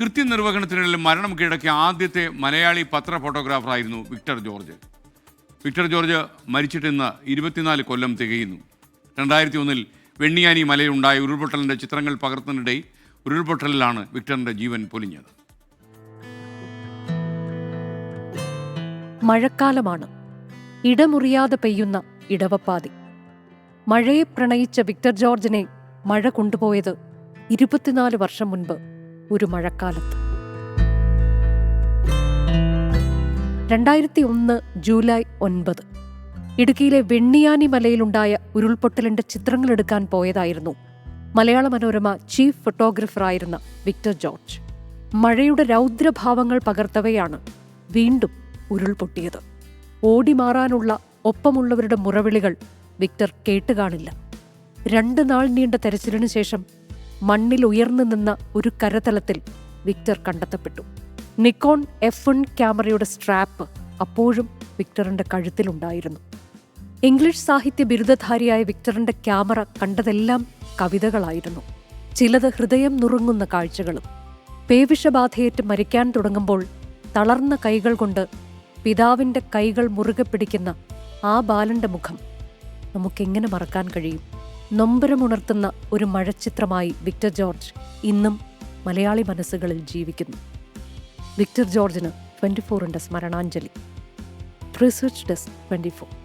കൃത്യനിർവഹണത്തിനിടയിൽ മരണം കീഴടക്കിയ ആദ്യത്തെ മലയാളി പത്ര ഫോട്ടോഗ്രാഫറായിരുന്നു വിക്ടർ ജോർജ്. വിക്ടർ ജോർജ് മരിച്ചിട്ട് ഇന്ന് 24 കൊല്ലം തികയുന്നു. 2001 വെണ്ണിയാനി മലയിലുണ്ടായ ഉരുൾപൊട്ടലിൻ്റെ ചിത്രങ്ങൾ പകർത്തുന്നതിനിടെ ഉരുൾപൊട്ടലിലാണ് വിക്ടറിൻ്റെ ജീവൻ പൊലിഞ്ഞത്. മഴക്കാലമാണ്. ഇടമുറിയാതെ പെയ്യുന്ന ഇടവപ്പാതി. മഴയെ പ്രണയിച്ച വിക്ടർ ജോർജിനെ മഴ കൊണ്ടുപോയത് 24 വർഷം മുൻപ് ഒരു മഴക്കാലത്ത്. 2001 ജൂലൈ 9 ഇടുക്കിയിലെ വെണ്ണിയാനി മലയിലുണ്ടായ ഉരുൾപൊട്ടലിന്റെ ചിത്രങ്ങളെടുക്കാൻ പോയതായിരുന്നു Malayala Manorama chief ഫോട്ടോഗ്രാഫറായിരുന്ന Victor George. മഴയുടെ രൗദ്രഭാവങ്ങൾ പകർത്തവെയാണ് വീണ്ടും ഉരുൾപൊട്ടിയത്. ഓടിമാറാനുള്ള ഒപ്പമുള്ളവരുടെ മുറവിളികൾ വിക്ടർ കേട്ടുകാണില്ല. 2 നാൾ നീണ്ട തെരച്ചിലിനു ശേഷം മണ്ണിൽ ഉയർന്നു നിന്ന ഒരു കരതലത്തിൽ വിക്ടർ കണ്ടെത്തപ്പെട്ടു. നിക്കോൺ F1 ക്യാമറയുടെ സ്ട്രാപ്പ് അപ്പോഴും വിക്ടറിന്റെ കഴുത്തിലുണ്ടായിരുന്നു. ഇംഗ്ലീഷ് സാഹിത്യ ബിരുദധാരിയായ വിക്ടറിന്റെ ക്യാമറ കണ്ടതെല്ലാം കവിതകളായിരുന്നു. ചിലത് ഹൃദയം നുറുങ്ങുന്ന കാഴ്ചകളും. പേവിഷബാധയേറ്റ് മരിക്കാൻ തുടങ്ങുമ്പോൾ തളർന്ന കൈകൾ കൊണ്ട് പിതാവിന്റെ കൈകൾ മുറുകെ പിടിക്കുന്ന ആ ബാലന്റെ മുഖം നമുക്കെങ്ങനെ മറക്കാൻ കഴിയും? നൊമ്പരമുണർത്തുന്ന ഒരു മഴച്ചിത്രമായി വിക്ടർ ജോർജ് ഇന്നും മലയാളി മനസ്സുകളിൽ ജീവിക്കുന്നു. വിക്ടർ ജോർജിന് 24ന്റെ സ്മരണാഞ്ജലി. Research desk 24.